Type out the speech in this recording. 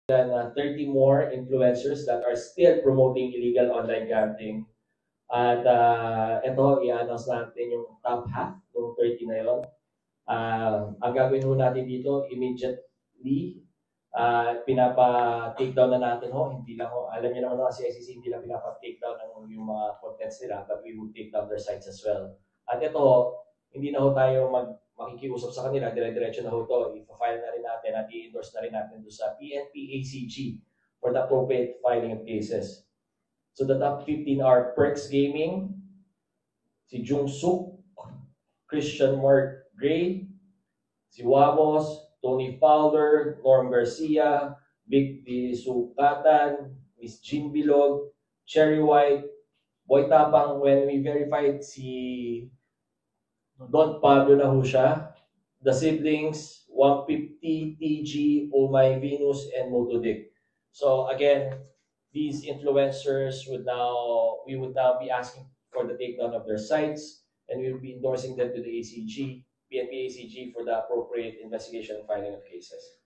than 30 more influencers that are still promoting illegal online gambling. At ito, i-announce natin yung top half ng 30 na yon. Ang gagawin ho natin dito, immediately, pinapa-take down na natin ho. Hindi lang ho, alam niyo naman si ICC, hindi lang pinapa-take down ng yung mga contents nila, but we will take down their sites as well. At ito, hindi na ho tayo makikiusap sa kanila, dire-diretso na ho ito. I-file na rin natin at i-endorse na rin natin doon sa PNP ACG for the appropriate filing of cases. So the top 15 are Perks Gaming, si Jung Suk, Christian Mark Gray, si Wamos, Tony Fowler, Norm Garcia, Vic Di Sukatan, Miss Jean Bilog, Cherry White, Boy Tapang. When we verified si Don Pablo na ho siya, the siblings, 150, TG, Oh My Venus, and Motodick. So again, these influencers we would now be asking for the takedown of their sites, and we will be endorsing them to the ACG, PNP ACG for the appropriate investigation and filing of cases.